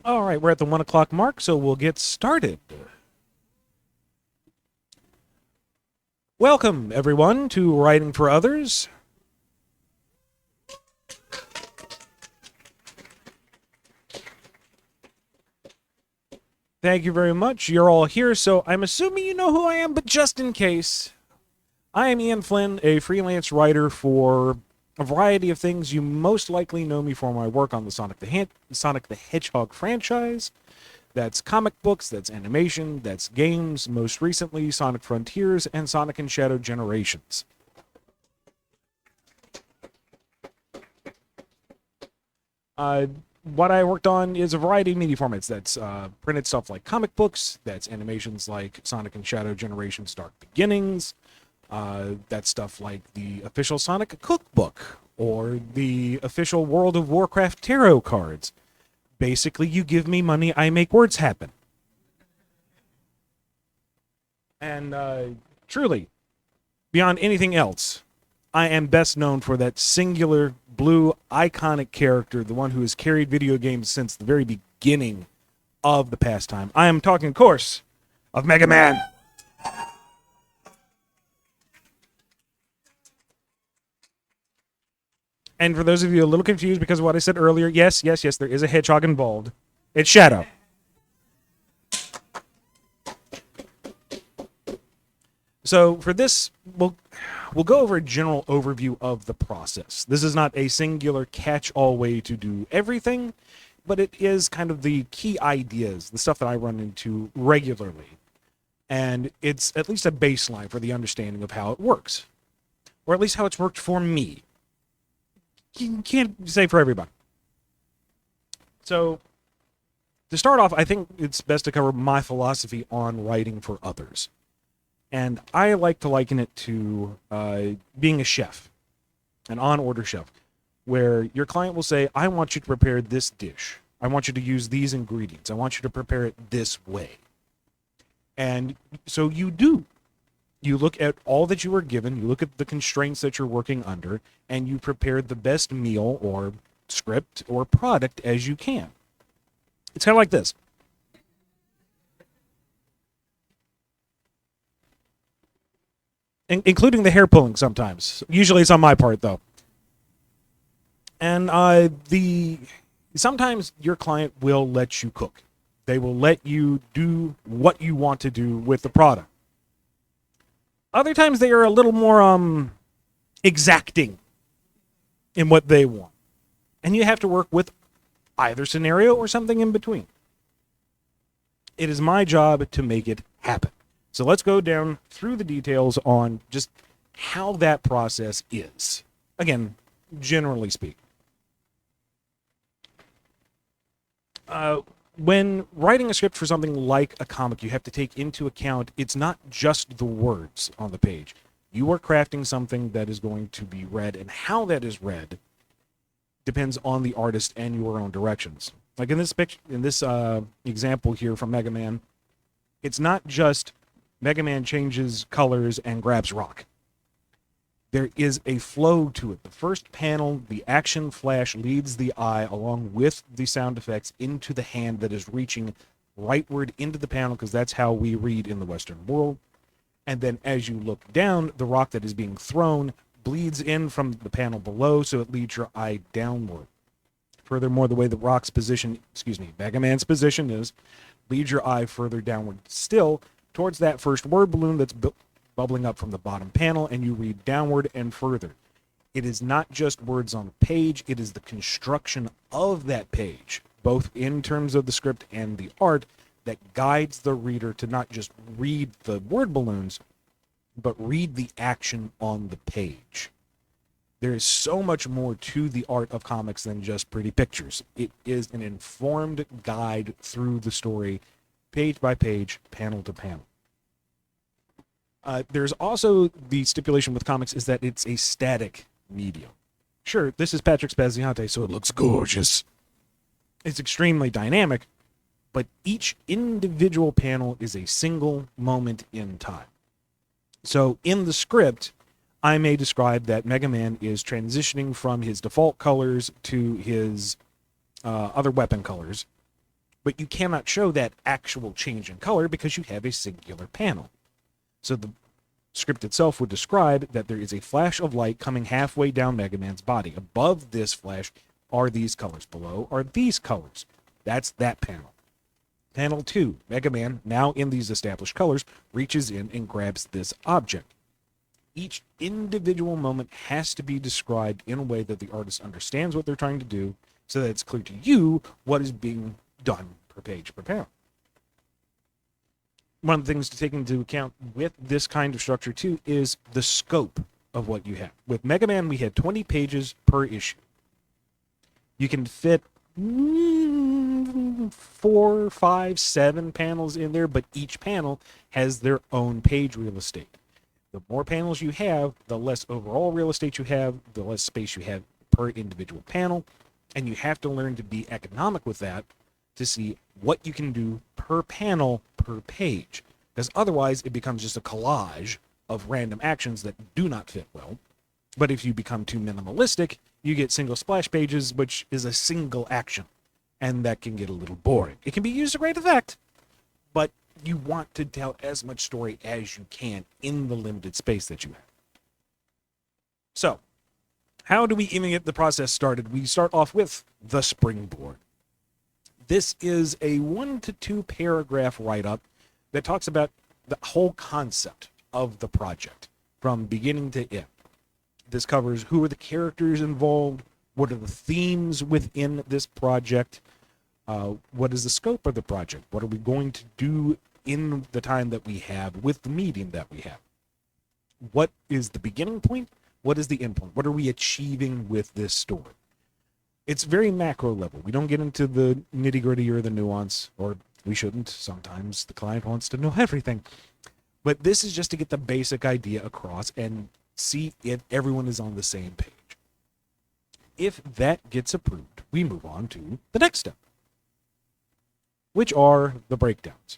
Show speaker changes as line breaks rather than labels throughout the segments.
All right, we're at the 1 o'clock mark, so we'll get started. Welcome, everyone, to Writing for Others. Thank you very much. You're all here, so I'm assuming you know who I am, but just in case, I am Ian Flynn, a freelance writer for a variety of things. You most likely know me for my work on the Sonic the Hedgehog franchise. That's comic books, that's animation, that's games, most recently Sonic Frontiers and Sonic and Shadow Generations. What I worked on is a variety of media formats. That's printed stuff like comic books, that's animations like Sonic and Shadow Generations Dark Beginnings, that's stuff like the official Sonic cookbook or the official World of Warcraft tarot cards. Basically, you give me money, I make words happen. And truly, beyond anything else, I am best known for that singular blue iconic character, the one who has carried video games since the very beginning of the pastime. I am talking, of course, of Mega Man. And for those of you a little confused because of what I said earlier, yes, there is a hedgehog involved. It's Shadow. So for this, we'll go over a general overview of the process. This is not a singular catch-all way to do everything, but it is kind of the key ideas, the stuff that I run into regularly. And it's at least a baseline for the understanding of how it works, or at least how it's worked for me. You can't say for everybody. So to start off, I think it's best to cover my philosophy on writing for others. And I like to liken it to being a chef, an on-order chef, where your client will say, I want you to prepare this dish. I want you to use these ingredients. I want you to prepare it this way. And so you do. You look at all that you are given, you look at the constraints that you're working under, and you prepare the best meal or script or product as you can. It's kind of like this. Including the hair pulling sometimes. Usually it's on my part, though. And the sometimes your client will let you cook. They will let you do what you want to do with the product. Other times they are a little more exacting in what they want. And you have to work with either scenario or something in between. It is my job to make it happen. So let's go down through the details on just how that process is. Again, generally speaking. When writing a script for something like a comic, you have to take into account it's not just the words on the page. You are crafting something that is going to be read, and how that is read depends on the artist and your own directions. Like in this picture, in this example here from Mega Man, it's not just Mega Man changes colors and grabs rock. There is a flow to it. The first panel, the action flash leads the eye along with the sound effects into the hand that is reaching rightward into the panel, because that's how we read in the Western world. And then as you look down, the rock that is being thrown bleeds in from the panel below, so it leads your eye downward. Furthermore, the way the rock's position, Mega Man's position is, leads your eye further downward still, towards that first word balloon that's bubbling up from the bottom panel, and you read downward and further. It is not just words on the page, it is the construction of that page, both in terms of the script and the art, that guides the reader to not just read the word balloons, but read the action on the page. There is so much more to the art of comics than just pretty pictures. It is an informed guide through the story, page by page, panel to panel. There's also the stipulation with comics is that it's a static medium. Sure, this is Patrick Spaziante, so it looks gorgeous. It's extremely dynamic, but each individual panel is a single moment in time. So in the script, I may describe that Mega Man is transitioning from his default colors to his other weapon colors, but you cannot show that actual change in color because you have a singular panel. So the script itself would describe that there is a flash of light coming halfway down Mega Man's body. Above this flash are these colors. Below are these colors. That's that panel. Panel 2, Mega Man, now in these established colors, reaches in and grabs this object. Each individual moment has to be described in a way that the artist understands what they're trying to do, so that it's clear to you what is being done per page, per panel. One of the things to take into account with this kind of structure, too, is the scope of what you have. With Mega Man, we had 20 pages per issue. You can fit 4, 5, 7 panels in there, but each panel has their own page real estate. The more panels you have, the less overall real estate you have, the less space you have per individual panel, and you have to learn to be economic with that to see what you can do per panel per page, because otherwise it becomes just a collage of random actions that do not fit well. But if you become too minimalistic, you get single splash pages, which is a single action, and that can get a little boring. It can be used to great effect, but you want to tell as much story as you can in the limited space that you have. So, how do we even get the process started? We start off with the springboard. This is a 1 to 2 paragraph write-up that talks about the whole concept of the project from beginning to end. This covers who are the characters involved, what are the themes within this project, what is the scope of the project, what are we going to do in the time that we have with the medium that we have. What is the beginning point? What is the end point? What are we achieving with this story? It's very macro level. We don't get into the nitty-gritty or the nuance, or we shouldn't. Sometimes the client wants to know everything. But this is just to get the basic idea across and see if everyone is on the same page. If that gets approved, we move on to the next step, which are the breakdowns.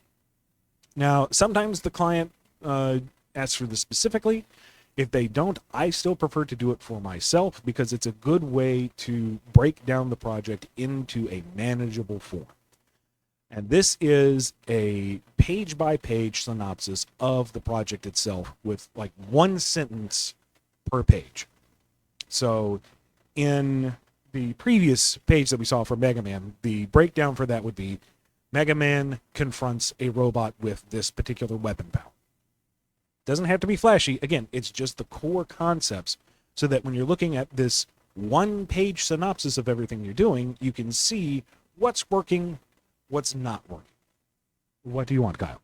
Now, sometimes the client asks for this specifically. If they don't, I still prefer to do it for myself because it's a good way to break down the project into a manageable form. And this is a page-by-page synopsis of the project itself with like one sentence per page. So in the previous page that we saw for Mega Man, the breakdown for that would be Mega Man confronts a robot with this particular weapon power. Doesn't have to be flashy. Again, it's just the core concepts so that when you're looking at this one-page synopsis of everything you're doing, you can see what's working, what's not working. What do you want, Kyle?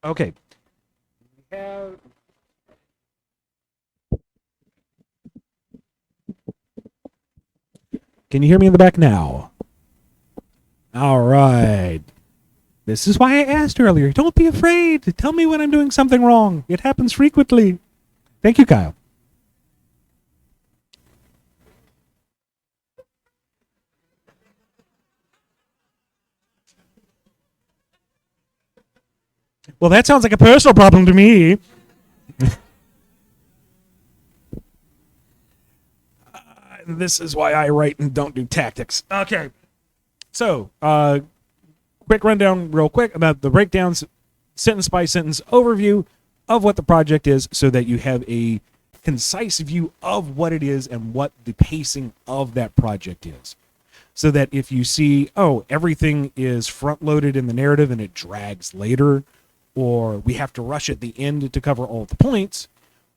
Okay. We have... Can you hear me in the back now? All right. This is why I asked earlier. Don't be afraid. Tell me when I'm doing something wrong. It happens frequently. Thank you, Kyle. Well, that sounds like a personal problem to me. This is why I write and don't do tactics. Okay. So, quick rundown real quick about the breakdowns, sentence by sentence overview of what the project is so that you have a concise view of what it is and what the pacing of that project is. So that if you see, oh, everything is front loaded in the narrative and it drags later, or we have to rush at the end to cover all the points,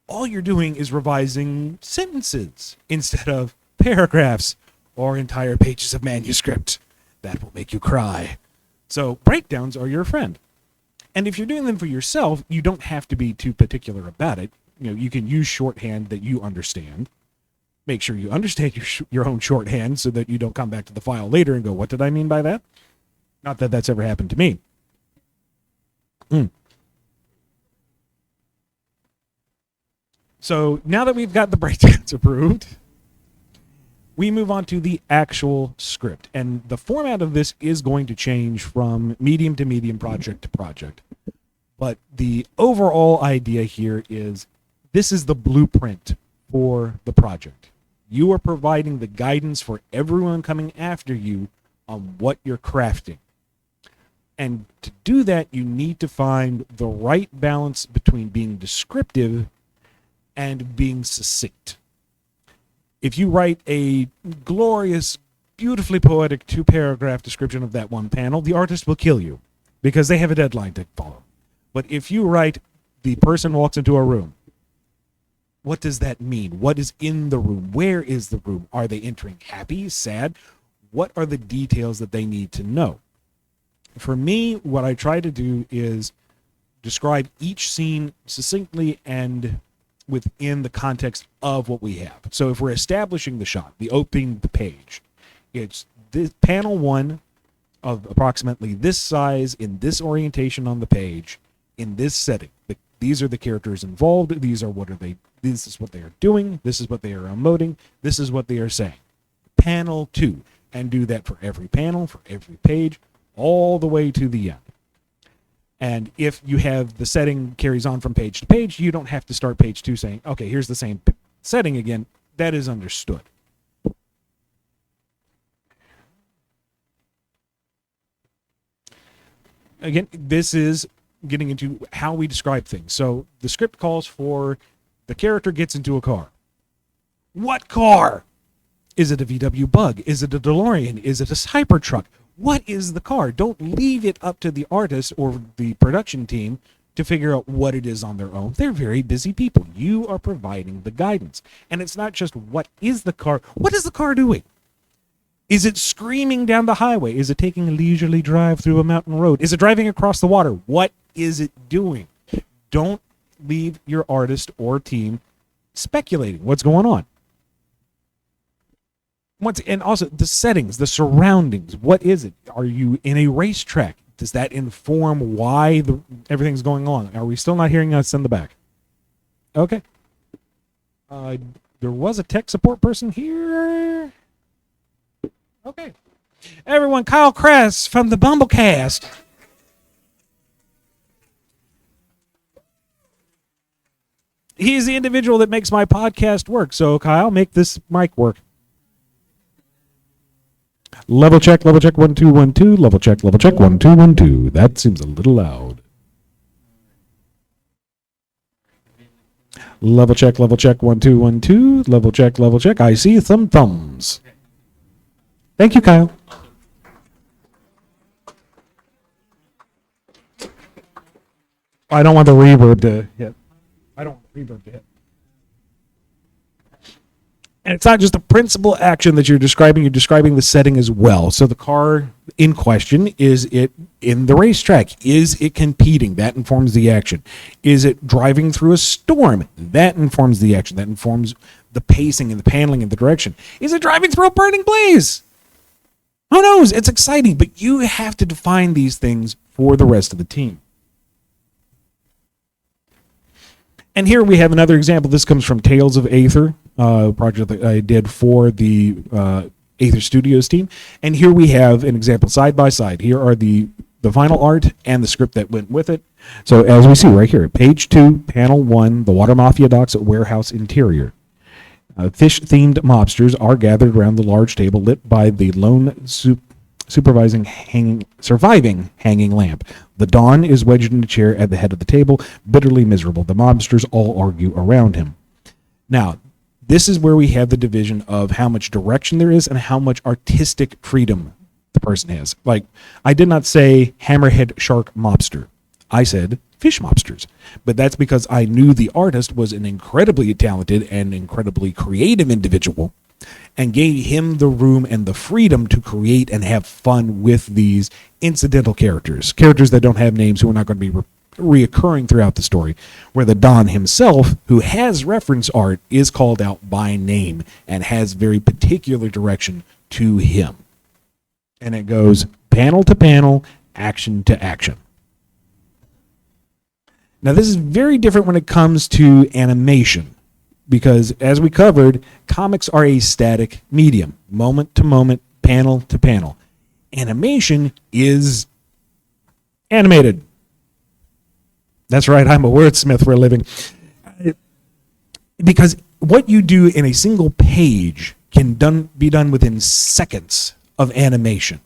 all you're doing is revising sentences instead of paragraphs or entire pages of manuscript. That will make you cry. So breakdowns are your friend. And if you're doing them for yourself, you don't have to be too particular about it. You know, you can use shorthand that you understand. Make sure you understand your own shorthand so that you don't come back to the file later and go, what did I mean by that? Not that that's ever happened to me. So now that we've got the breakdowns approved, we move on to the actual script. And the format of this is going to change from medium to medium, project to project. But the overall idea here is this is the blueprint for the project. You are providing the guidance for everyone coming after you on what you're crafting. And to do that, you need to find the right balance between being descriptive and being succinct. If you write a glorious, beautifully poetic 2-paragraph description of that one panel, the artist will kill you because they have a deadline to follow. But if you write, the person walks into a room, what does that mean? What is in the room? Where is the room? Are they entering happy, sad? What are the details that they need to know? For me, what I try to do is describe each scene succinctly and within the context of what we have. So if we're establishing the shot, the opening the page, it's this panel 1 of approximately this size in this orientation on the page in this setting. These are the characters involved. These are what are they. This is what they are doing. This is what they are emoting. This is what they are saying. Panel 2, and do that for every panel, for every page, all the way to the end. And if you have the setting carries on from page to page, you don't have to start page 2 saying, okay, here's the same setting again. That is understood. Again, this is getting into how we describe things. So the script calls for the character gets into a car. What car? Is it a VW Bug? Is it a DeLorean? Is it a Cybertruck? What is the car? Don't leave it up to the artist or the production team to figure out what it is on their own. They're very busy people. You are providing the guidance. And it's not just what is the car, what is the car doing? Is it screaming down the highway? Is it taking a leisurely drive through a mountain road? Is it driving across the water? What is it doing? Don't leave your artist or team speculating what's going on. And also the settings, the surroundings. What is it? Are you in a racetrack? Does that inform why everything's going on? Are we still not hearing us in the back? Okay. There was a tech support person here. Okay. Everyone, Kyle Kress from the Bumblecast. He's the individual that makes my podcast work. So, Kyle, make this mic work. Level check, 1 2 1 2. Level check, 1 2 1 2. That seems a little loud. Level check, 1 2 1 2. Level check. I see some thumbs. Thank you, Kyle. I don't want the reverb to hit. And it's not just the principal action that you're describing the setting as well. So the car in question, is it in the racetrack? Is it competing? That informs the action. Is it driving through a storm? That informs the action. That informs the pacing and the paneling and the direction. Is it driving through a burning blaze? Who knows? It's exciting, but you have to define these things for the rest of the team. And here we have another example. This comes from Tales of Aether, project that I did for the Aether Studios team. And here we have an example side by side. Here are the final art and the script that went with it. So as we see right here, page 2, panel 1, the Water Mafia docks at warehouse interior. Fish-themed mobsters are gathered around the large table lit by the lone surviving hanging lamp. The Don is wedged in a chair at the head of the table, bitterly miserable. The mobsters all argue around him. Now, this is where we have the division of how much direction there is and how much artistic freedom the person has. Like, I did not say hammerhead shark mobster. I said fish mobsters. But that's because I knew the artist was an incredibly talented and incredibly creative individual, and gave him the room and the freedom to create and have fun with these incidental characters that don't have names, who are not going to be reoccurring throughout the story, where the Don himself, who has reference art, is called out by name and has very particular direction to him. And it goes panel to panel, action to action. Now, this is very different when it comes to animation, because as we covered, comics are a static medium, moment to moment, panel to panel. Animation is animated. That's right, I'm a wordsmith for a living. Because what you do in a single page can be done within seconds of animation.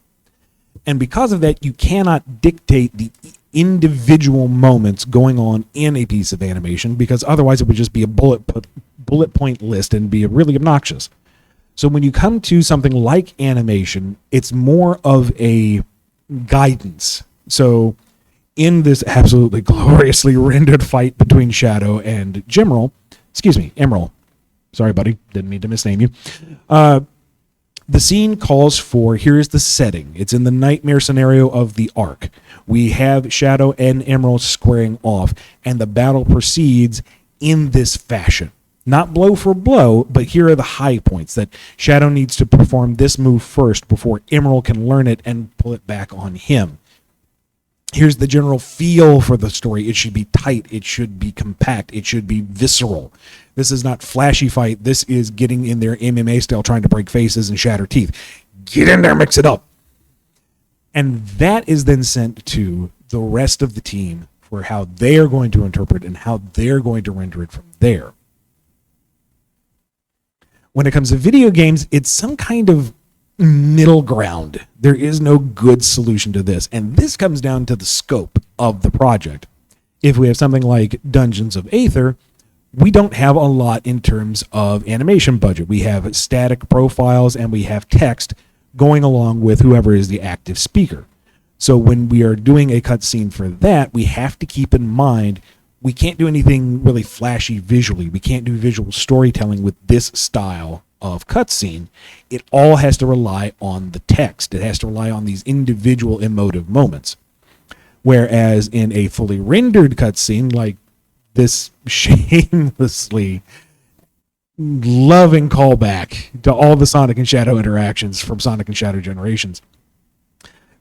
And because of that, you cannot dictate the individual moments going on in a piece of animation, because otherwise it would just be a bullet point list and be really obnoxious. So when you come to something like animation, it's more of a guidance. So in this absolutely gloriously rendered fight between Shadow and Emerald. Sorry, buddy. Didn't mean to misname you. The scene calls for, here's the setting. It's in the nightmare scenario of the Ark. We have Shadow and Emerald squaring off, and the battle proceeds in this fashion. Not blow for blow, but here are the high points that Shadow needs to perform this move first before Emerald can learn it and pull it back on him. Here's the general feel for the story. It should be tight. It should be compact. It should be visceral. This is not flashy fight. This is getting in their MMA style, trying to break faces and shatter teeth. Get in there, mix it up. And that is then sent to the rest of the team for how they are going to interpret and how they're going to render it from there. When it comes to video games, it's some kind of middle ground. There is no good solution to this. And this comes down to the scope of the project. If we have something like Dungeons of Aether, we don't have a lot in terms of animation budget. We have static profiles and we have text going along with whoever is the active speaker. So when we are doing a cutscene for that, we have to keep in mind we can't do anything really flashy visually. We can't do visual storytelling with this style of cutscene. It all has to rely on the text. It has to rely on these individual emotive moments. Whereas in a fully rendered cutscene like this shamelessly loving callback to all the Sonic and Shadow interactions from Sonic and Shadow Generations,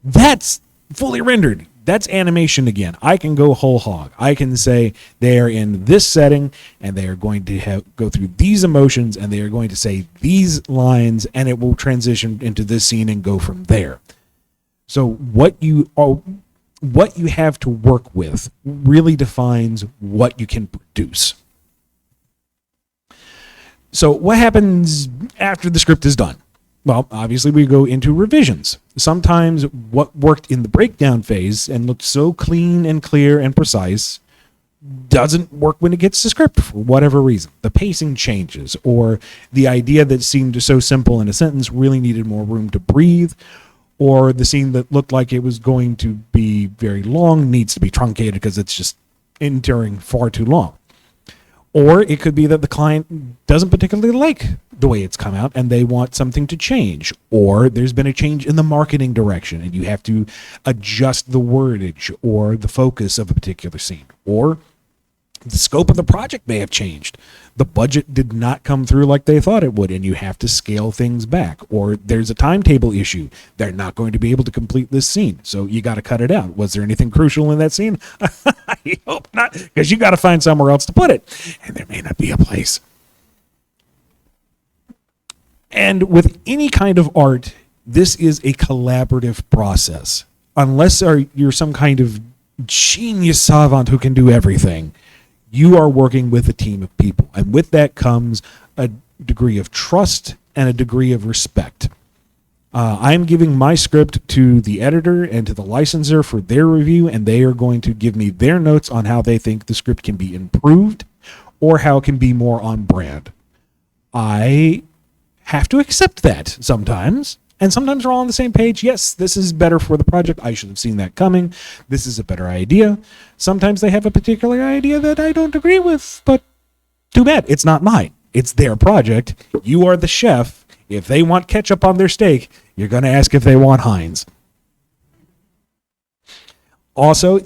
that's fully rendered. That's animation again. I can go whole hog. I can say they are in this setting and they are going to go through these emotions and they are going to say these lines and it will transition into this scene and go from there. So what you have to work with really defines what you can produce. So what happens after the script is done? Well, obviously we go into revisions. Sometimes what worked in the breakdown phase and looked so clean and clear and precise doesn't work when it gets to script for whatever reason. The pacing changes, or the idea that seemed so simple in a sentence really needed more room to breathe, or the scene that looked like it was going to be very long needs to be truncated because it's just enduring far too long. Or it could be that the client doesn't particularly like the way it's come out and they want something to change. Or there's been a change in the marketing direction and you have to adjust the wordage or the focus of a particular scene. Or the scope of the project may have changed. The budget did not come through like they thought it would and you have to scale things back. Or there's a timetable issue. They're not going to be able to complete this scene, so you got to cut it out. Was there anything crucial in that scene? I hope not, because you got to find somewhere else to put it. And there may not be a place. And with any kind of art, this is a collaborative process. Unless you're some kind of genius savant who can do everything, you are working with a team of people. And with that comes a degree of trust and a degree of respect. I'm giving my script to the editor and to the licensor for their review, and they are going to give me their notes on how they think the script can be improved or how it can be more on brand. I have to accept that sometimes. And sometimes we're all on the same page. Yes, this is better for the project. I should have seen that coming. This is a better idea. Sometimes they have a particular idea that I don't agree with, but too bad. It's not mine. It's their project. You are the chef. If they want ketchup on their steak, you're going to ask if they want Heinz. Also,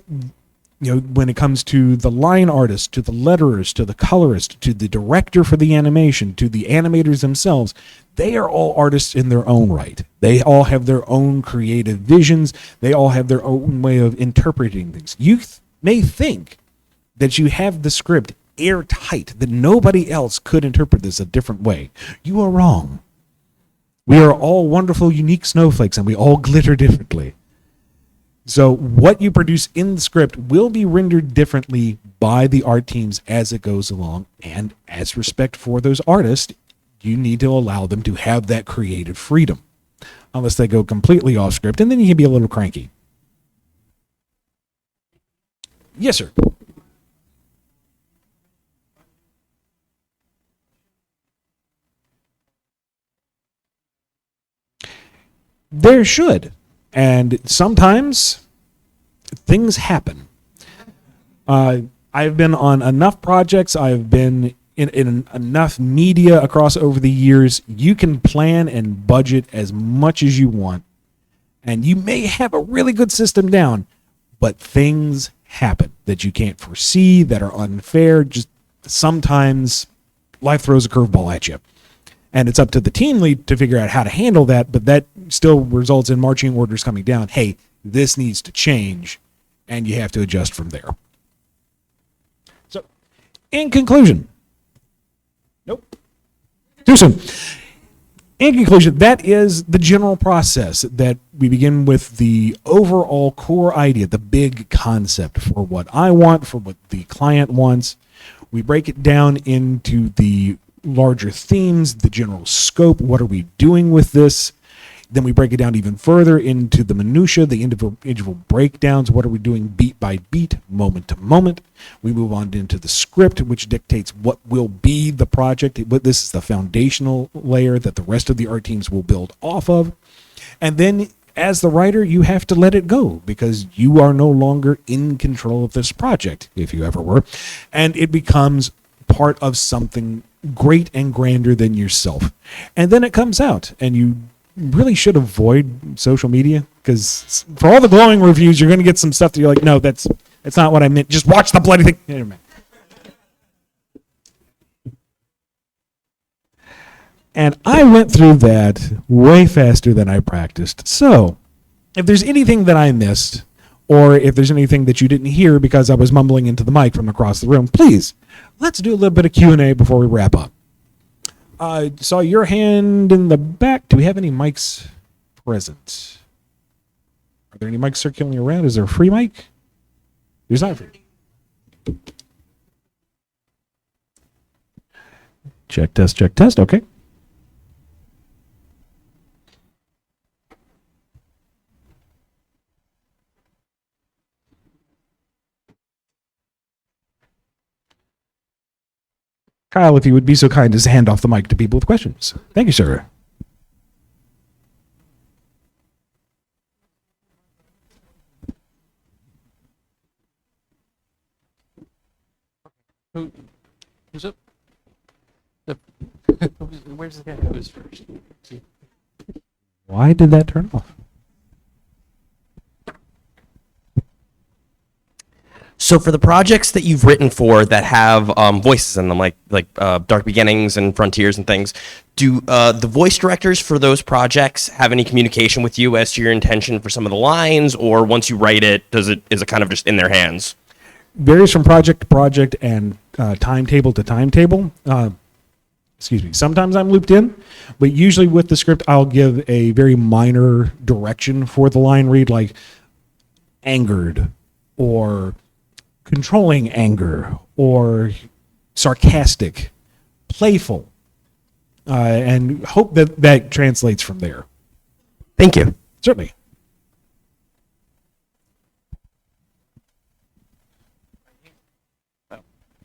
when it comes to the line artist, to the letterers, to the colorist, to the director for the animation, to the animators themselves, they are all artists in their own right. They all have their own creative visions. They all have their own way of interpreting things. You may think that you have the script airtight, that nobody else could interpret this a different way. You are wrong. We are all wonderful, unique snowflakes, and we all glitter differently. So what you produce in the script will be rendered differently by the art teams as it goes along. And as respect for those artists, you need to allow them to have that creative freedom, unless they go completely off script, and then you can be a little cranky. Yes, sir. There should. And sometimes things happen. I've been on enough projects. I've been in enough media across over the years. You can plan and budget as much as you want. And you may have a really good system down, but things happen that you can't foresee, that are unfair. Just sometimes life throws a curveball at you. And it's up to the team lead to figure out how to handle that, but that still results in marching orders coming down. Hey, this needs to change, and you have to adjust from there. So, in conclusion, nope, too soon. In conclusion, that is the general process, that we begin with the overall core idea, the big concept for what I want, for what the client wants. We break it down into the larger themes, the general scope. What are we doing with this? Then we break it down even further into the minutia, the individual breakdowns. What are we doing beat by beat, moment to moment? We move on into the script, which dictates what will be the project. This is the foundational layer that the rest of the art teams will build off of. And then as the writer, you have to let it go, because you are no longer in control of this project, if you ever were. And it becomes part of something great and grander than yourself. And then it comes out, and you really should avoid social media, because for all the glowing reviews, you're going to get some stuff that you're like, no, that's not what I meant. Just watch the bloody thing. Anyway. And I went through that way faster than I practiced. So if there's anything that I missed, or if there's anything that you didn't hear because I was mumbling into the mic from across the room, please, let's do a little bit of Q&A before we wrap up. I saw your hand in the back. Do we have any mics present? Are there any mics circulating around? Is there a free mic? There's not a free. Check, test. Okay. Kyle, if you would be so kind as to hand off the mic to people with questions. Thank you, sir.
Who's up? Where's the guy who was first?
Why did that turn off?
So for the projects that you've written for that have voices in them, like Dark Beginnings and Frontiers and things, do the voice directors for those projects have any communication with you as to your intention for some of the lines, or once you write it, is it kind of just in their hands?
Varies from project to project and timetable to timetable. Excuse me. Sometimes I'm looped in, but usually with the script, I'll give a very minor direction for the line read, like angered, or controlling anger, or sarcastic, playful, and hope that translates from there.
Thank you.
Certainly.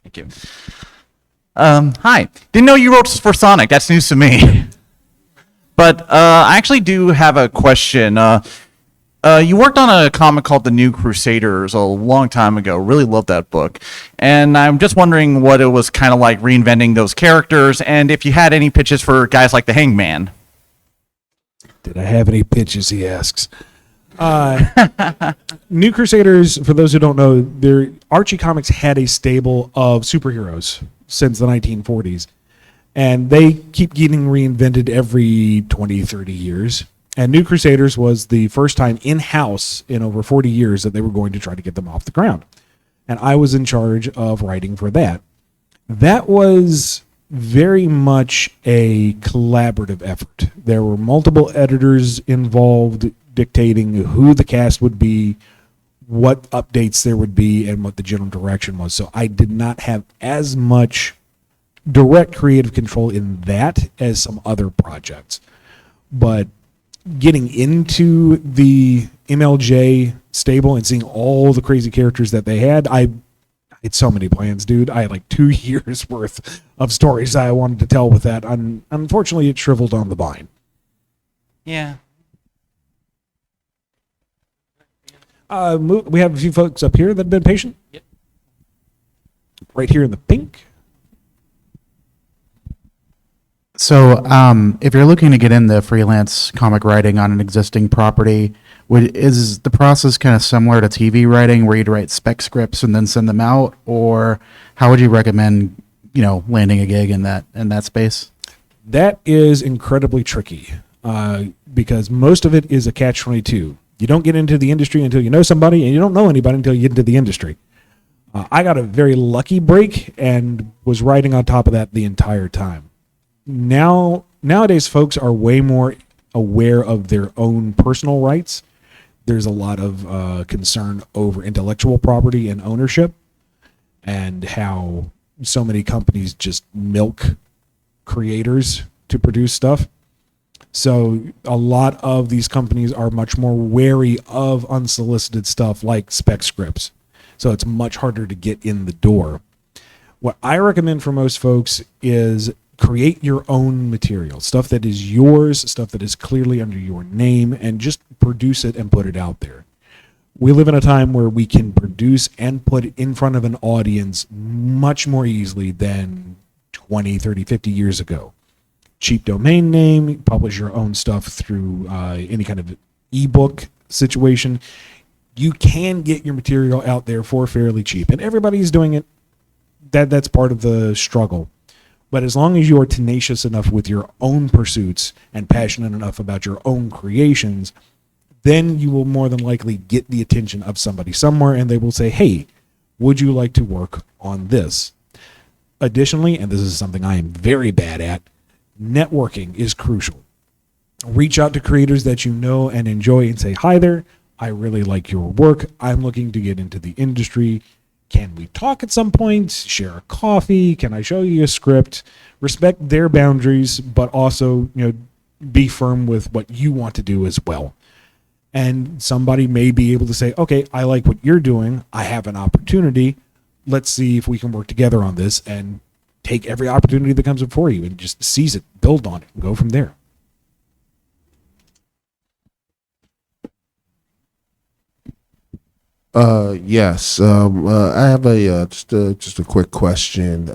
Thank you. Hi. Didn't know you wrote for Sonic. That's news to me. But I actually do have a question. You worked on a comic called The New Crusaders a long time ago. Really loved that book. And I'm just wondering what it was kind of like reinventing those characters, and if you had any pitches for guys like the Hangman.
Did I have any pitches, he asks. New Crusaders, for those who don't know, Archie Comics had a stable of superheroes since the 1940s. And they keep getting reinvented every 20, 30 years. And New Crusaders was the first time in-house in over 40 years that they were going to try to get them off the ground. And I was in charge of writing for that. That was very much a collaborative effort. There were multiple editors involved dictating who the cast would be, what updates there would be and what the general direction was. So I did not have as much direct creative control in that as some other projects. But getting into the MLJ stable and seeing all the crazy characters that they had, I had so many plans, dude. I had like 2 years worth of stories that I wanted to tell with that. Unfortunately, it shriveled on the vine.
Yeah.
We have a few folks up here that have been patient.
Yep.
Right here in the pink.
So, if you're looking to get into freelance comic writing on an existing property, is the process kind of similar to TV writing, where you'd write spec scripts and then send them out, or how would you recommend, landing a gig in that space?
That is incredibly tricky because most of it is a catch-22. You don't get into the industry until you know somebody, and you don't know anybody until you get into the industry. I got a very lucky break and was riding on top of that the entire time. Nowadays, folks are way more aware of their own personal rights. There's a lot of concern over intellectual property and ownership, and how so many companies just milk creators to produce stuff. So a lot of these companies are much more wary of unsolicited stuff like spec scripts. So it's much harder to get in the door. What I recommend for most folks is create your own material, stuff that is yours, stuff that is clearly under your name, and just produce it and put it out there. We live in a time where we can produce and put it in front of an audience much more easily than 20, 30, 50 years ago. Cheap domain name, publish your own stuff through any kind of ebook situation. You can get your material out there for fairly cheap, and everybody's doing it. That's part of the struggle. But as long as you are tenacious enough with your own pursuits and passionate enough about your own creations, then you will more than likely get the attention of somebody somewhere, and they will say, hey, would you like to work on this? Additionally, and this is something I am very bad at, networking is crucial. Reach out to creators that you know and enjoy and say, hi there, I really like your work. I'm looking to get into the industry. Can we talk at some point? Share a coffee? Can I show you a script? Respect their boundaries, but also, be firm with what you want to do as well. And somebody may be able to say, okay, I like what you're doing. I have an opportunity. Let's see if we can work together on this, and take every opportunity that comes before you and just seize it, build on it, and go from there.
Yes. I have just a quick question.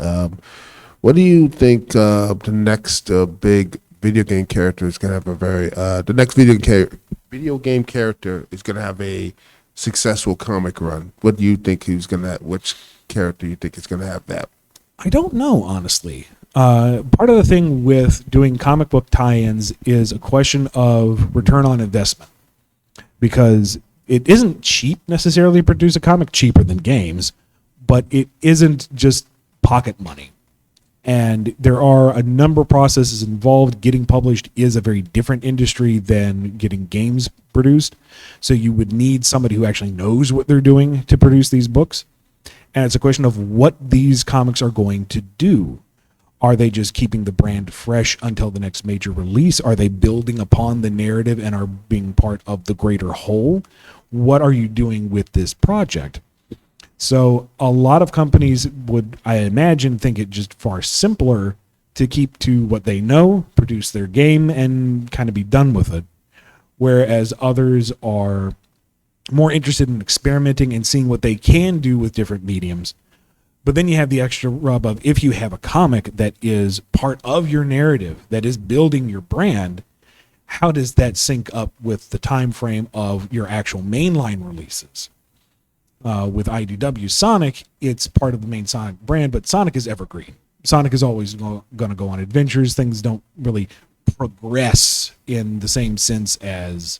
What do you think the next big video game character is going to have the next video game character is going to have a successful comic run? What do you think which character you think is going to have that?
I don't know, honestly. Part of the thing with doing comic book tie-ins is a question of return on investment, because it isn't cheap necessarily to produce a comic, cheaper than games, but it isn't just pocket money. And there are a number of processes involved. Getting published is a very different industry than getting games produced. So you would need somebody who actually knows what they're doing to produce these books. And it's a question of what these comics are going to do. Are they just keeping the brand fresh until the next major release? Are they building upon the narrative and are being part of the greater whole? What are you doing with this project? So a lot of companies would, I imagine, think it just far simpler to keep to what they know, produce their game, and kind of be done with it. Whereas others are more interested in experimenting and seeing what they can do with different mediums. But then you have the extra rub of, if you have a comic that is part of your narrative, that is building your brand, how does that sync up with the time frame of your actual mainline releases? With IDW Sonic, it's part of the main Sonic brand, but Sonic is evergreen. Sonic is always going to go on adventures. Things don't really progress in the same sense as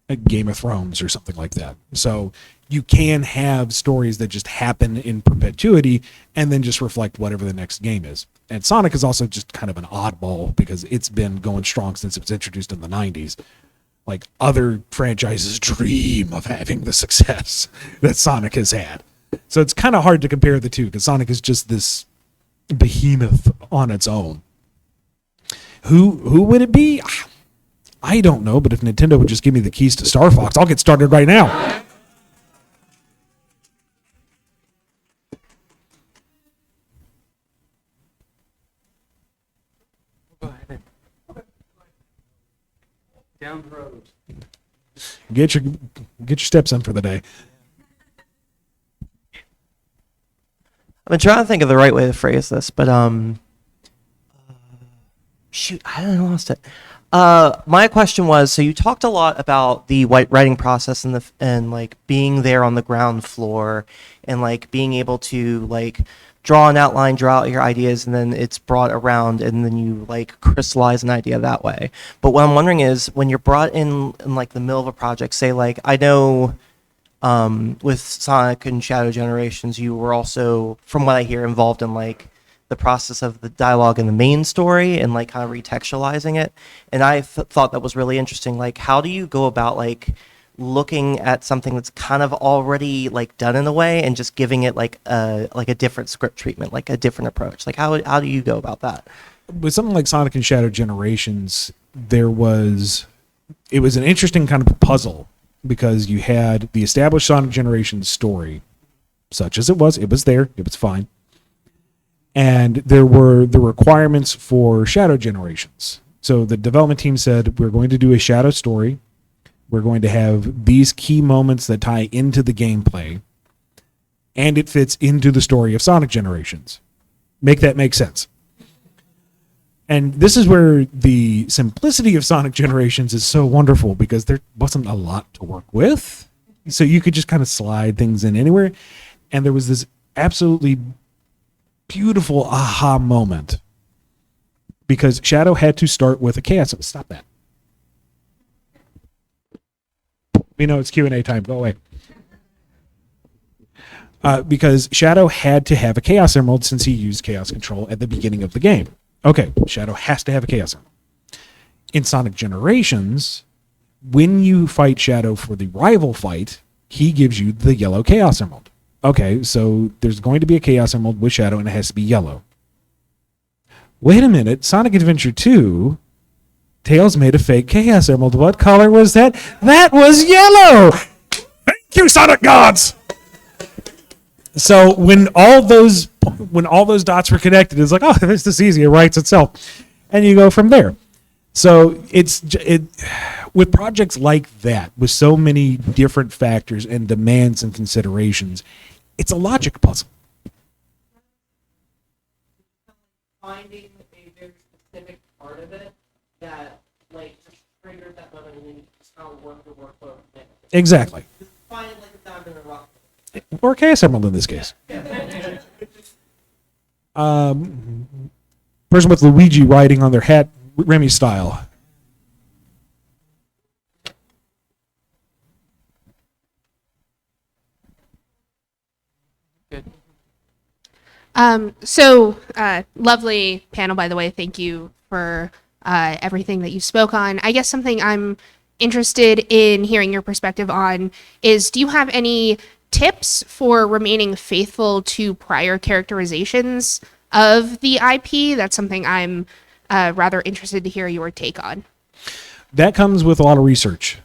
a Game of Thrones or something like that. So you can have stories that just happen in perpetuity and then just reflect whatever the next game is. And Sonic is also just kind of an oddball because it's been going strong since it was introduced in the 90s. like other franchises dream of having the success that Sonic has had. So it's kind of hard to compare the two because Sonic is just this behemoth on its own. Who would it be? I don't know, but if Nintendo would just give me the keys to Star Fox, I'll get started right now.
Down the road.
Get your steps in for the day.
I've been trying to think of the right way to phrase this, but shoot, I lost it. My question was, so you talked a lot about the writing process and like being there on the ground floor and like being able to like draw an outline, draw out your ideas, and then it's brought around and then you like crystallize an idea that way. But what I'm wondering is when you're brought in like the middle of a project, say like I know with Sonic and Shadow Generations, you were also, from what I hear, involved in like the process of the dialogue in the main story and like kind of retextualizing it. And I thought that was really interesting. Like, how do you go about like looking at something that's kind of already like done in a way and just giving it like a different script treatment, like a different approach? Like, how do you go about that?
With something like Sonic and Shadow Generations, it was an interesting kind of puzzle because you had the established Sonic Generations story, such as it was there, it was fine. And there were the requirements for Shadow Generations. So the development team said, we're going to do a Shadow story. We're going to have these key moments that tie into the gameplay, and it fits into the story of Sonic Generations. Make that make sense. And this is where the simplicity of Sonic Generations is so wonderful because there wasn't a lot to work with. So you could just kind of slide things in anywhere. And there was this absolutely beautiful aha moment because Shadow had to start with a chaos. Stop that. We know it's Q&A time. Go away. Because Shadow had to have a Chaos Emerald since he used Chaos Control at the beginning of the game. Okay, Shadow has to have a Chaos Emerald. In Sonic Generations, when you fight Shadow for the rival fight, he gives you the yellow Chaos Emerald. Okay, so there's going to be a Chaos Emerald with Shadow and it has to be yellow. Wait a minute, Sonic Adventure 2... Tails made a fake Chaos Emerald. What color was that? That was yellow! Thank you, Sonic Gods! So when all those dots were connected, it's like, oh, this is easy. It writes itself. And you go from there. So with projects like that, with so many different factors and demands and considerations, it's a logic puzzle.
Finding a very specific part of it that like just triggered that moment and then you just kind of work the workflow.
Exactly.
Just find like a diamond in a rough.
Or Chaos Emerald in this case. Person with Luigi riding on their hat, Remy style.
Lovely panel, by the way. Thank you for everything that you spoke on. I guess something I'm interested in hearing your perspective on is, do you have any tips for remaining faithful to prior characterizations of the IP? That's something I'm rather interested to hear your take on.
That comes with a lot of research.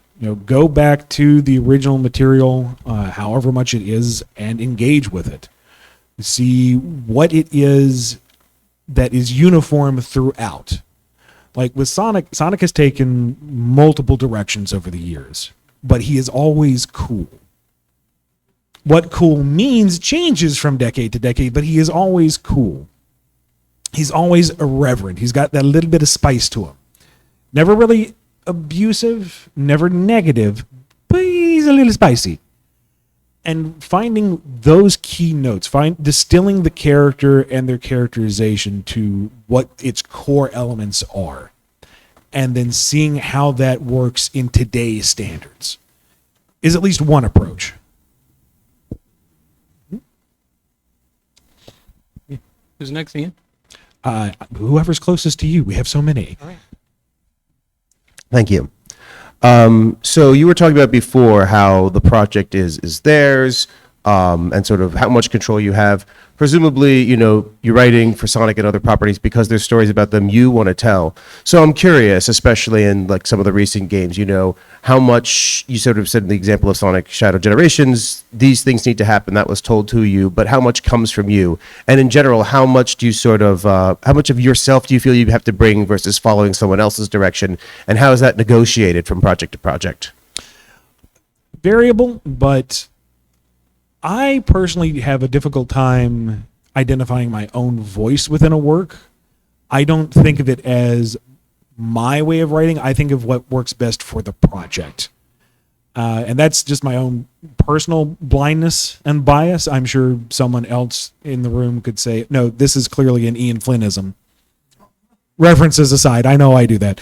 Go back to the original material, however much it is, and engage with it. See what it is that is uniform throughout. Like with Sonic has taken multiple directions over the years, but he is always cool. What cool means changes from decade to decade, but he is always cool. He's always irreverent. He's got that little bit of spice to him. Never really abusive, never negative, but he's a little spicy. And finding those key notes, distilling the character and their characterization to what its core elements are, and then seeing how that works in today's standards is at least one approach.
Who's next, Ian?
Whoever's closest to you. We have so many.
All right.
Thank you. So you were talking about before how the project is theirs, and sort of how much control you have. Presumably, you're writing for Sonic and other properties because there's stories about them you want to tell. So I'm curious, especially in like some of the recent games, how much you sort of said in the example of Sonic Shadow Generations, these things need to happen. That was told to you, but how much comes from you? And in general, how much do you how much of yourself do you feel you have to bring versus following someone else's direction? And how is that negotiated from project to project?
Variable, but I personally have a difficult time identifying my own voice within a work. I don't think of it as my way of writing. I think of what works best for the project. And that's just my own personal blindness and bias. I'm sure someone else in the room could say, no, this is clearly an Ian Flynnism. References aside, I know I do that.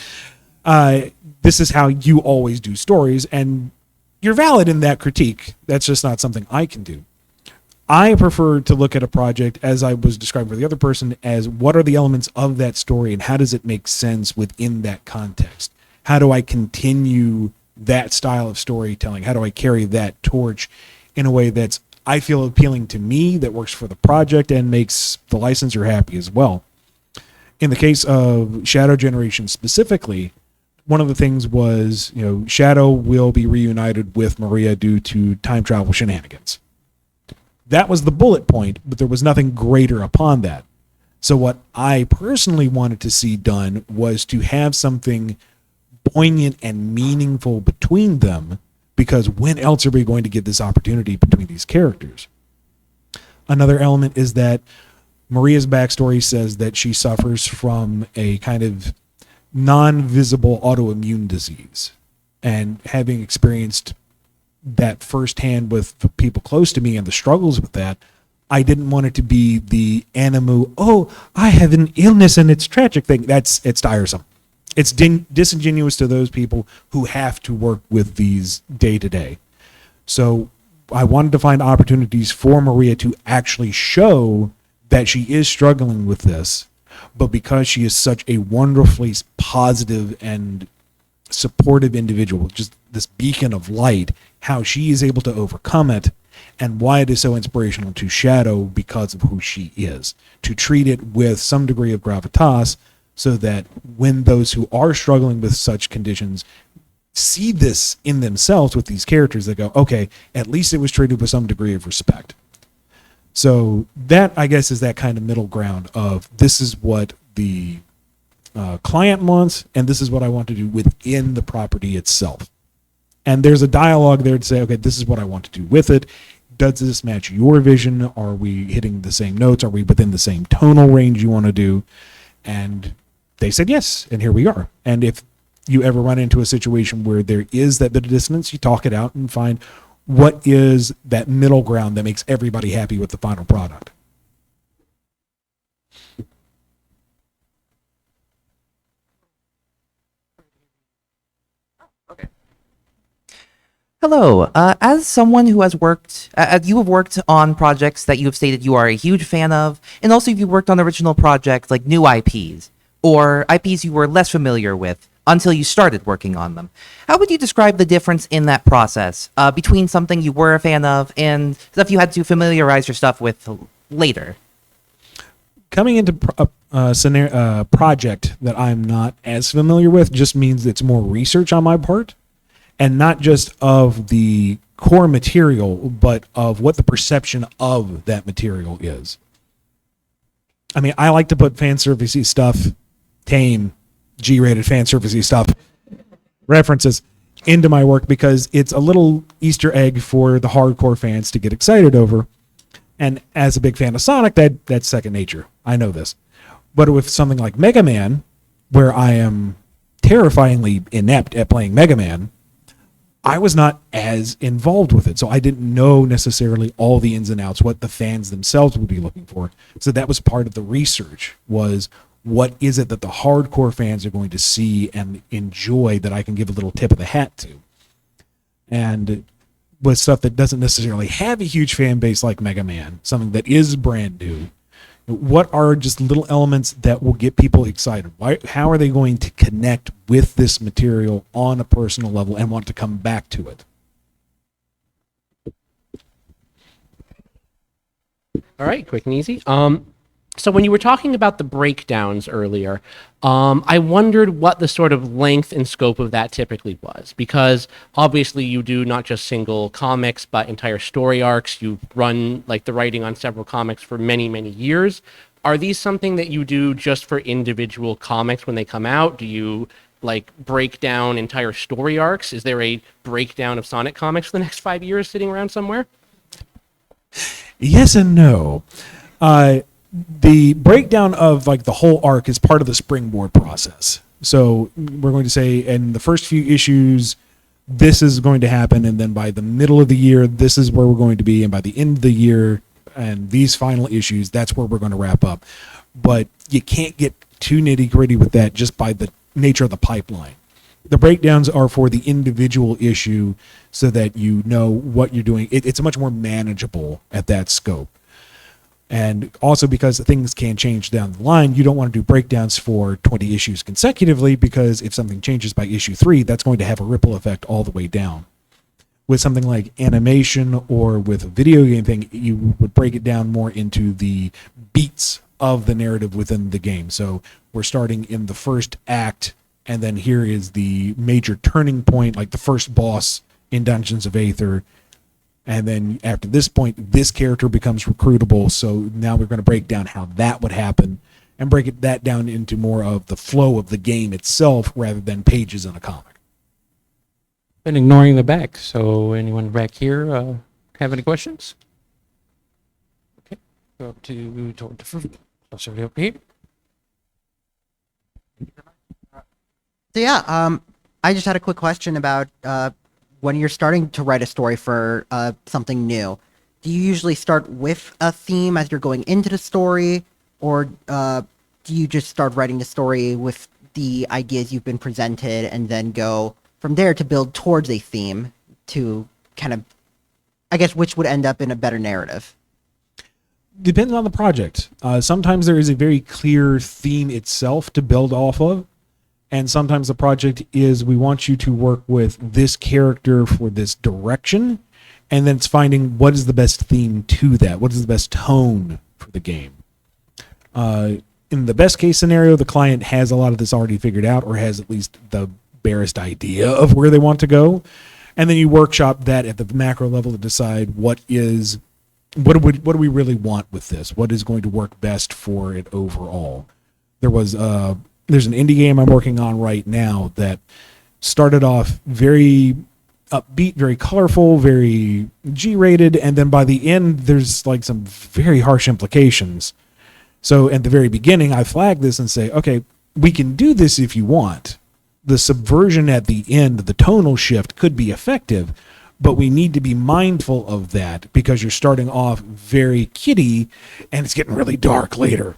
This is how you always do stories, and you're valid in that critique. That's just not something I can do. I prefer to look at a project, as I was describing for the other person, as what are the elements of that story and how does it make sense within that context? How do I continue that style of storytelling? How do I carry that torch in a way that's, I feel, appealing to me, that works for the project and makes the licensor happy as well? In the case of Shadow Generation specifically, one of the things was, Shadow will be reunited with Maria due to time travel shenanigans. That was the bullet point, but there was nothing greater upon that. So what I personally wanted to see done was to have something poignant and meaningful between them, because when else are we going to get this opportunity between these characters? Another element is that Maria's backstory says that she suffers from a kind of non-visible autoimmune disease, and having experienced that firsthand with people close to me and the struggles with that, I didn't want it to be the animu, oh, I have an illness and it's tragic thing. It's tiresome. It's disingenuous to those people who have to work with these day to day. So I wanted to find opportunities for Maria to actually show that she is struggling with this, but because she is such a wonderfully positive and supportive individual, just this beacon of light, how she is able to overcome it, and why it is so inspirational to Shadow because of who she is. To treat it with some degree of gravitas, so that when those who are struggling with such conditions see this in themselves with these characters, they go, okay, at least it was treated with some degree of respect. So that, I guess, is that kind of middle ground of this is what the client wants, and this is what I want to do within the property itself. And there's a dialogue there to say, okay, this is what I want to do with it. Does this match your vision? Are we hitting the same notes? Are we within the same tonal range you want to do? And they said yes, and here we are. And if you ever run into a situation where there is that bit of dissonance, you talk it out and find what is that middle ground that makes everybody happy with the final product.
Hello. As someone who has worked, as you have worked on projects that you have stated you are a huge fan of, and also you've worked on original projects like new IPs, or IPs you were less familiar with until you started working on them, how would you describe the difference in that process between something you were a fan of and stuff you had to familiarize yourself with later?
Coming into a project that I'm not as familiar with just means it's more research on my part, and not just of the core material, but of what the perception of that material is. I mean, I like to put fan servicey stuff, tame, G-rated fan servicey stuff, references into my work because it's a little Easter egg for the hardcore fans to get excited over. And as a big fan of Sonic, that's second nature. I know this. But with something like Mega Man, where I am terrifyingly inept at playing Mega Man, I was not as involved with it. So I didn't know necessarily all the ins and outs, what the fans themselves would be looking for. So that was part of the research, was what is it that the hardcore fans are going to see and enjoy that I can give a little tip of the hat to. And with stuff that doesn't necessarily have a huge fan base like Mega Man, something that is brand new, What are just little elements that will get people excited? How are they going to connect with this material on a personal level and want to come back to it?
All right, quick and easy. So when you were talking about the breakdowns earlier, I wondered what the sort of length and scope of that typically was, because obviously you do not just single comics, but entire story arcs. You run like the writing on several comics for many, many years. Are these something that you do just for individual comics when they come out? Do you like break down entire story arcs? Is there a breakdown of Sonic comics for the next 5 years sitting around somewhere?
Yes and no. The breakdown of like the whole arc is part of the springboard process. So we're going to say in the first few issues, this is going to happen, and then by the middle of the year, this is where we're going to be, and by the end of the year, and these final issues, that's where we're going to wrap up. But you can't get too nitty gritty with that just by the nature of the pipeline. The breakdowns are for the individual issue so that you know what you're doing. It's much more manageable at that scope. And also because things can change down the line, you don't want to do breakdowns for 20 issues consecutively, because if something changes by issue 3, that's going to have a ripple effect all the way down. With something like animation or with a video game thing, you would break it down more into the beats of the narrative within the game. So we're starting in the first act, and then here is the major turning point, like the first boss in Dungeons of Aether. And then after this point, this character becomes recruitable. So now we're going to break down how that would happen and break that down into more of the flow of the game itself rather than pages in a comic.
Been ignoring the back. So anyone back here have any questions? Okay, go up to toward the front. Closer to up here.
So yeah, I just had a quick question about when you're starting to write a story for something new. Do you usually start with a theme as you're going into the story, or do you just start writing the story with the ideas you've been presented and then go from there to build towards a theme to kind of, I guess, which would end up in a better narrative?
Depends on the project. Sometimes there is a very clear theme itself to build off of. And sometimes the project is, we want you to work with this character for this direction. And then it's finding what is the best theme to that. What is the best tone for the game? In the best case scenario, the client has a lot of this already figured out, or has at least the barest idea of where they want to go. And then you workshop that at the macro level to decide what do we really want with this? What is going to work best for it overall? There's an indie game I'm working on right now that started off very upbeat, very colorful, very G-rated, and then by the end, there's like some very harsh implications. So at the very beginning, I flag this and say, okay, we can do this if you want. The subversion at the end, the tonal shift could be effective, but we need to be mindful of that because you're starting off very kiddie and it's getting really dark later.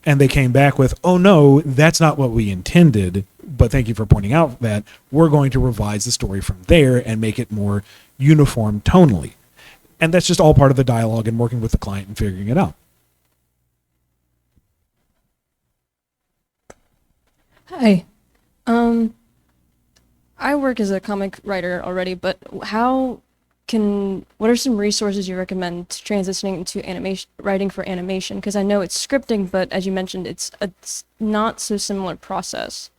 And they came back with, oh no, that's not what we intended, but thank you for pointing out that we're going to revise the story from there and make it more uniform tonally. And that's just all part of the dialogue and working with the client and figuring it out.
Hi. I work as a comic writer already, but what are some resources you recommend transitioning into animation, writing for animation? Because I know it's scripting, but as you mentioned, it's not so similar process.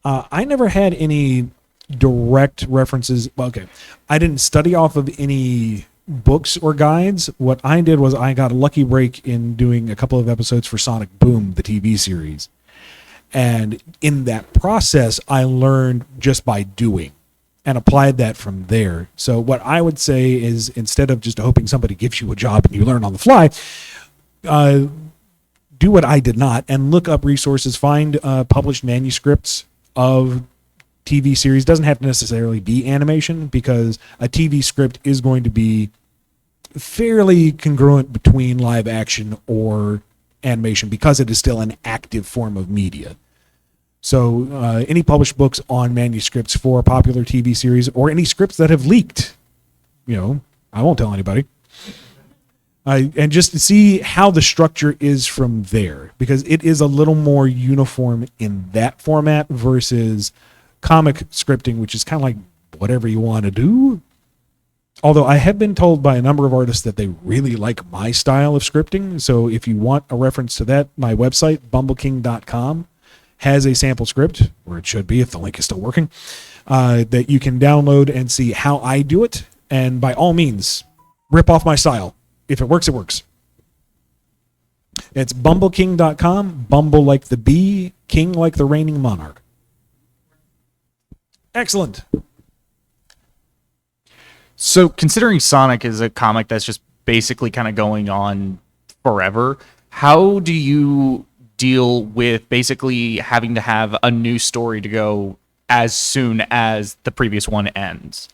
I never had any direct references. Well, okay, I didn't study off of any books or guides. What I did was I got a lucky break in doing a couple of episodes for Sonic Boom, the TV series. And in that process, I learned just by doing and applied that from there. So what I would say is, instead of just hoping somebody gives you a job and you learn on the fly, do what I did not and look up resources, find published manuscripts of TV series. Doesn't have to necessarily be animation, because a TV script is going to be fairly congruent between live action or animation because it is still an active form of media. So any published books on manuscripts for popular TV series or any scripts that have leaked, I won't tell anybody. And just to see how the structure is from there, because it is a little more uniform in that format versus comic scripting, which is kind of like whatever you want to do. Although I have been told by a number of artists that they really like my style of scripting. So if you want a reference to that, my website, bumbleking.com, has a sample script, or it should be if the link is still working, that you can download and see how I do it. And by all means, rip off my style. If it works, it works. It's bumbleking.com, bumble like the bee, king like the reigning monarch. Excellent.
So, considering Sonic is a comic that's just basically kind of going on forever, how do you deal with basically having to have a new story to go as soon as the previous one ends?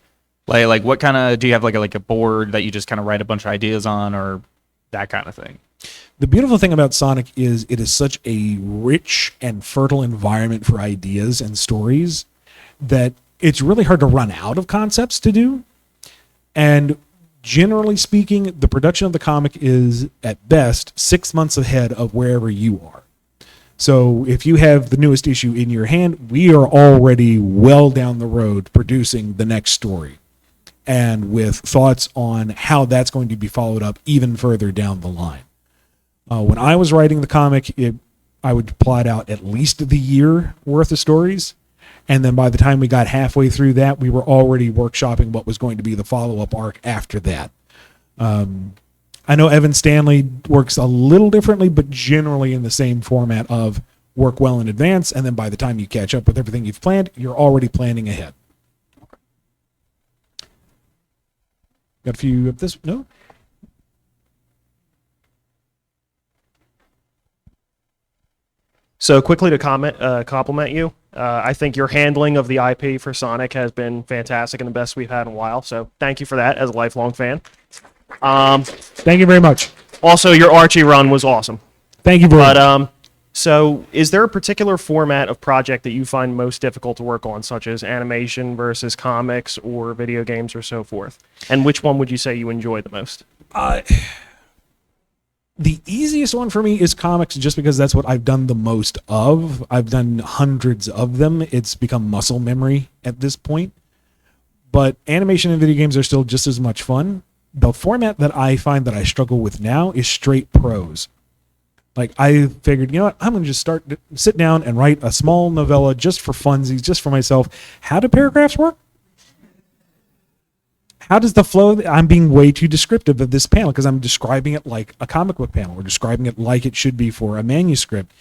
Like what kind of, do you have like a board that you just kind of write a bunch of ideas on, or that kind of thing?
The beautiful thing about Sonic is it is such a rich and fertile environment for ideas and stories that it's really hard to run out of concepts to do. And generally speaking, the production of the comic is at best 6 months ahead of wherever you are. So if you have the newest issue in your hand, we are already well down the road producing the next story, and with thoughts on how that's going to be followed up even further down the line. When I was writing the comic, I would plot out at least the year worth of stories. And then by the time we got halfway through that, we were already workshopping what was going to be the follow-up arc after that. I know Evan Stanley works a little differently, but generally in the same format of work well in advance, and then by the time you catch up with everything you've planned, you're already planning ahead. Got a few of this? No?
So quickly to compliment you, I think your handling of the IP for Sonic has been fantastic and the best we've had in a while. So thank you for that as a lifelong fan.
Thank you very much.
Also, your Archie run was awesome.
Thank you very much.
So is there a particular format of project that you find most difficult to work on, such as animation versus comics or video games or so forth? And which one would you say you enjoy the most?
The easiest one for me is comics, just because that's what I've done the most of. I've done hundreds of them. It's become muscle memory at this point. But animation and video games are still just as much fun. The format that I find that I struggle with now is straight prose. Like, I figured, you know what, I'm going to just sit down and write a small novella just for funsies, just for myself. How do paragraphs work? How does the flow? I'm being way too descriptive of this panel because I'm describing it like a comic book panel. We're describing it like it should be for a manuscript.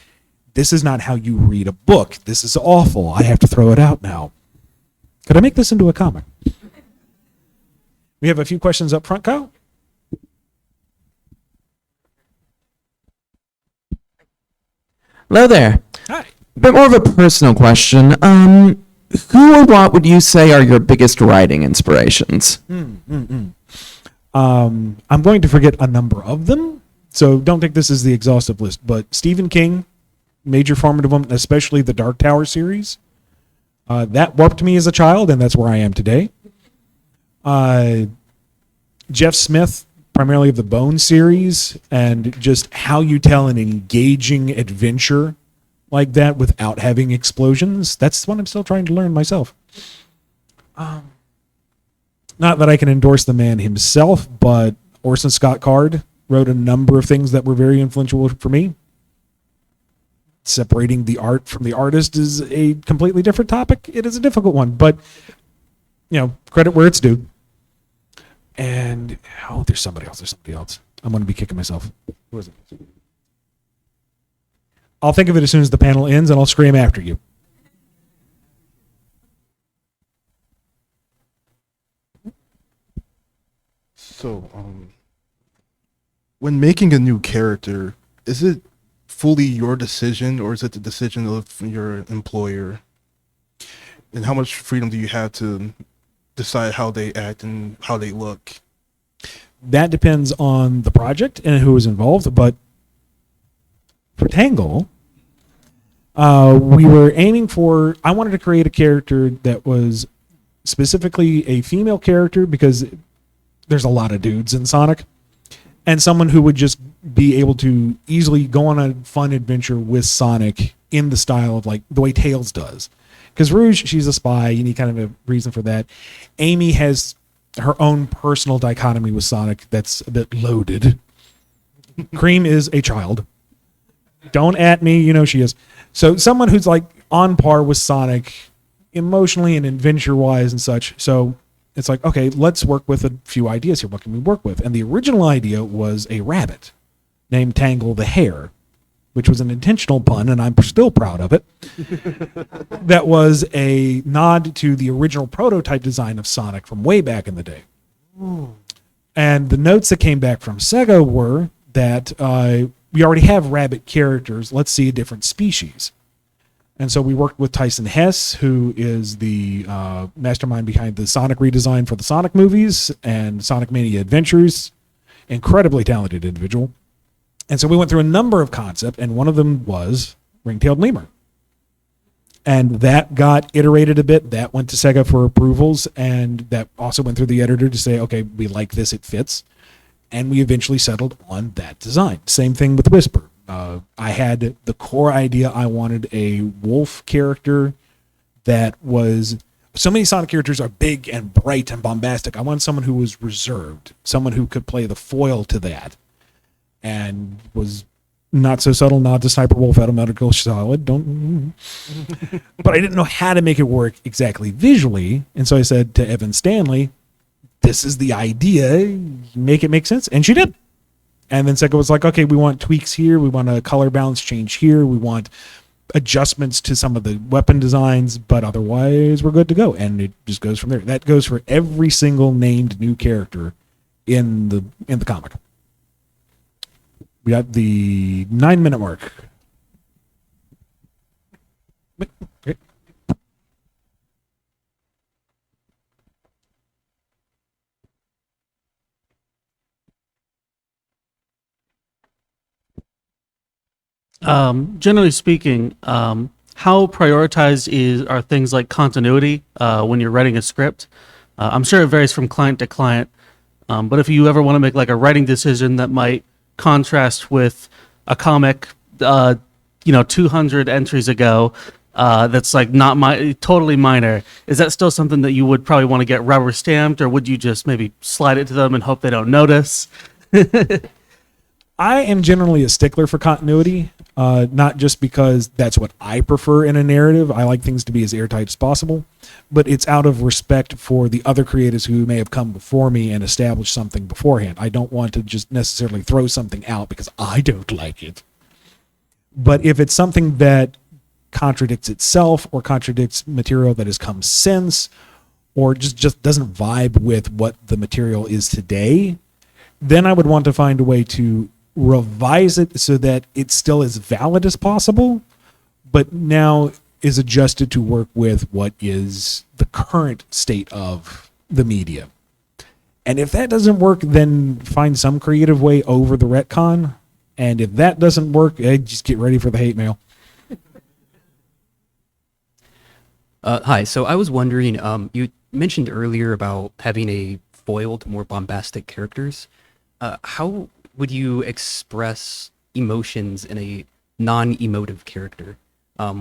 This is not how you read a book. This is awful. I have to throw it out now. Could I make this into a comic? We have a few questions up front, Kyle.
Hello there.
Hi.
A bit more of a personal question. Who or what would you say are your biggest writing inspirations?
I'm going to forget a number of them, so don't take this as the exhaustive list. But Stephen King, major formative one, especially the Dark Tower series. That warped me as a child, and that's where I am today. Jeff Smith, primarily of the Bone series, and just how you tell an engaging adventure like that without having explosions. That's what I'm still trying to learn myself. Not that I can endorse the man himself, but Orson Scott Card wrote a number of things that were very influential for me. Separating the art from the artist is a completely different topic. It is a difficult one, but you know, credit where it's due. And there's somebody else. I'm going to be kicking myself. Who is it? I'll think of it as soon as the panel ends, and I'll scream after you.
So, when making a new character, is it fully your decision, or is it the decision of your employer? And how much freedom do you have to decide how they act and how they look?
That depends on the project and who is involved, but for Tangle, we were aiming for, I wanted to create a character that was specifically a female character because there's a lot of dudes in Sonic, and someone who would just be able to easily go on a fun adventure with Sonic in the style of like the way Tails does. Because Rouge, she's a spy. You need kind of a reason for that. Amy has her own personal dichotomy with Sonic that's a bit loaded. Cream is a child. Don't at me, you know she is. So someone who's like on par with Sonic emotionally and adventure-wise and such. So it's like, okay, let's work with a few ideas here. What can we work with? And the original idea was a rabbit named Tangle the Hare, which was an intentional pun, and I'm still proud of it. That was a nod to the original prototype design of Sonic from way back in the day. And the notes that came back from Sega were that we already have rabbit characters. Let's see a different species. And so we worked with Tyson Hess, who is the mastermind behind the Sonic redesign for the Sonic movies and Sonic Mania Adventures. Incredibly talented individual. And so we went through a number of concepts, and one of them was ring-tailed lemur. And that got iterated a bit. That went to Sega for approvals, and that also went through the editor to say, okay, we like this, it fits. And we eventually settled on that design. Same thing with Whisper. I had the core idea. I wanted a wolf character that was... So many Sonic characters are big and bright and bombastic. I wanted someone who was reserved, someone who could play the foil to that, and was not so subtle, not the Sniper Wolf out of Metal Gear Solid. Don't. But I didn't know how to make it work exactly visually, and so I said to Evan Stanley, "This is the idea. Make it make sense," and she did. And then Sega was like, "Okay, we want tweaks here. We want a color balance change here. We want adjustments to some of the weapon designs, but otherwise we're good to go." And it just goes from there. That goes for every single named new character in the comic. We got the 9-minute mark. Okay.
Generally speaking, how prioritized are things like continuity when you're writing a script? I'm sure it varies from client to client, but if you ever want to make like a writing decision that might contrast with a comic, 200 entries ago, that's like totally minor, is that still something that you would probably want to get rubber stamped, or would you just maybe slide it to them and hope they don't notice?
I am generally a stickler for continuity, not just because that's what I prefer in a narrative. I like things to be as airtight as possible, but it's out of respect for the other creators who may have come before me and established something beforehand. I don't want to just necessarily throw something out because I don't like it. But if it's something that contradicts itself or contradicts material that has come since, or just doesn't vibe with what the material is today, then I would want to find a way to revise it so that it's still as valid as possible, but now is adjusted to work with what is the current state of the media. And if that doesn't work, then find some creative way over the retcon. And if that doesn't work, just get ready for the hate mail.
Hi, so I was wondering, you mentioned earlier about having a foil to more bombastic characters. How would you express emotions in a non-emotive character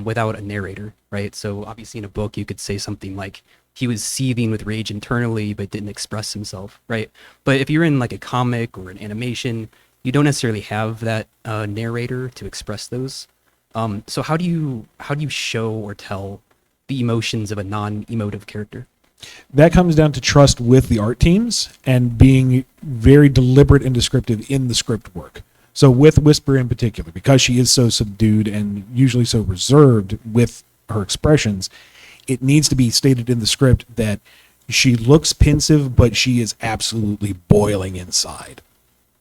without a narrator, right? So obviously in a book you could say something like he was seething with rage internally but didn't express himself, right? But if you're in like a comic or an animation, you don't necessarily have that narrator to express those. So how do you show or tell the emotions of a non-emotive character?
That comes down to trust with the art teams and being very deliberate and descriptive in the script work. So with Whisper in particular, because she is so subdued and usually so reserved with her expressions, it needs to be stated in the script that she looks pensive, but she is absolutely boiling inside.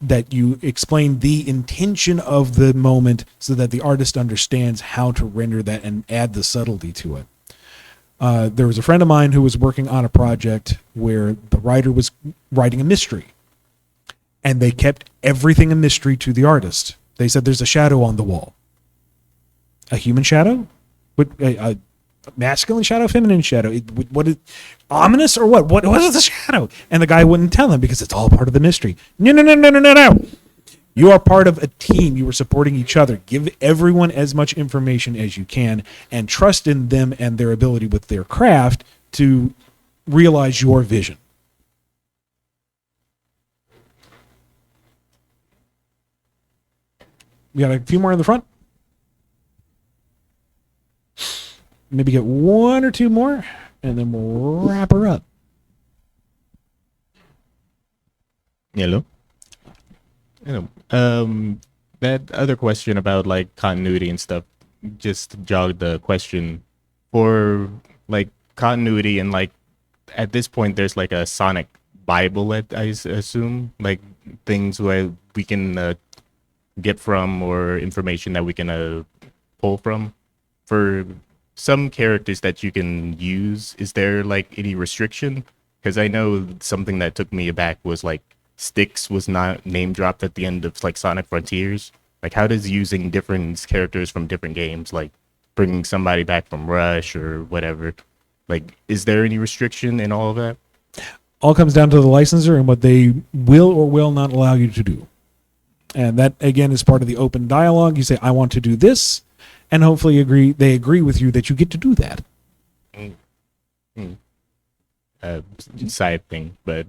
That you explain the intention of the moment so that the artist understands how to render that and add the subtlety to it. There was a friend of mine who was working on a project where the writer was writing a mystery, and they kept everything a mystery to the artist. They said there's a shadow on the wall. A human shadow? masculine shadow, feminine shadow? What is ominous or what? What is the shadow? And the guy wouldn't tell him because it's all part of the mystery. No. You are part of a team. You are supporting each other. Give everyone as much information as you can and trust in them and their ability with their craft to realize your vision. We got a few more in the front. Maybe get one or two more, and then we'll wrap her up.
Hello. That other question about like continuity and stuff just jogged the question for like continuity and like at this point there's like a Sonic Bible, assume, like things where we can get from or information that we can pull from. For some characters that you can use, is there like any restriction? Because I know something that took me aback was like Styx was not name dropped at the end of like Sonic Frontiers. Like, how does using different characters from different games, like bringing somebody back from Rush or whatever, like, is there any restriction in all of that?
All comes down to the licensor and what they will or will not allow you to do. And that, again, is part of the open dialogue. You say, I want to do this, and hopefully they agree with you that you get to do that.
Side thing, but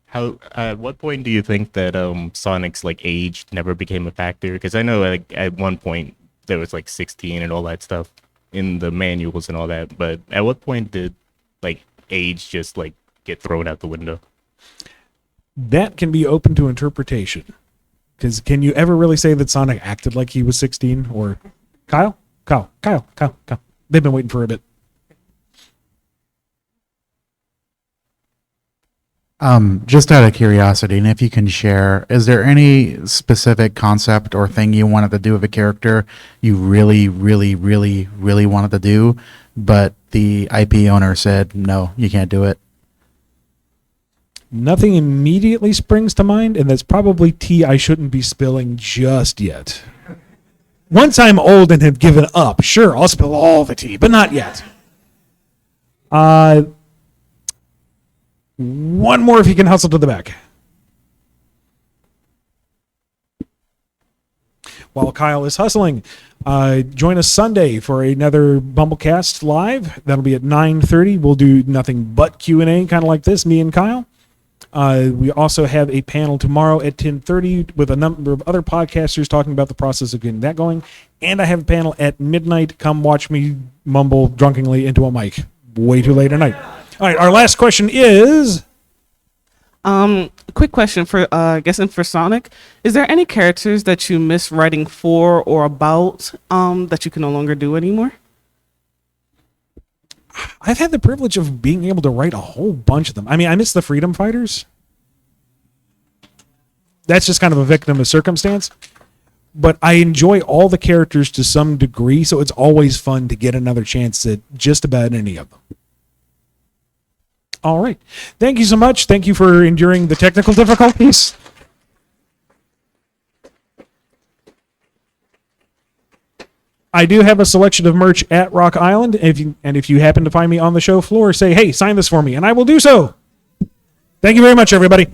how? At what point do you think that Sonic's like age never became a factor? Because I know like at one point there was like 16 and all that stuff in the manuals and all that, but at what point did like age just like get thrown out the window?
That can be open to interpretation. Because can you ever really say that Sonic acted like he was 16? Or Kyle? Kyle. They've been waiting for a bit.
Just out of curiosity, and if you can share, is there any specific concept or thing you wanted to do with a character you really, really, really, really wanted to do, but the IP owner said, no, you can't do it?
Nothing immediately springs to mind, and that's probably tea I shouldn't be spilling just yet. Once I'm old and have given up, sure, I'll spill all the tea, but not yet. One more if you can hustle to the back. While Kyle is hustling, join us Sunday for another Bumblecast live. That'll be at 9:30. We'll do nothing but Q&A, kind of like this, me and Kyle. We also have a panel tomorrow at 10:30 with a number of other podcasters talking about the process of getting that going. And I have a panel at midnight. Come watch me mumble drunkenly into a mic. Way too late at night. All right, our last question is...
Quick question for, guessing for Sonic. Is there any characters that you miss writing for or about that you can no longer do anymore?
I've had the privilege of being able to write a whole bunch of them. I mean, I miss the Freedom Fighters. That's just kind of a victim of circumstance. But I enjoy all the characters to some degree, so it's always fun to get another chance at just about any of them. All right. Thank you so much. Thank you for enduring the technical difficulties. I do have a selection of merch at Rock Island. If you happen to find me on the show floor, say, hey, sign this for me, and I will do so. Thank you very much, everybody.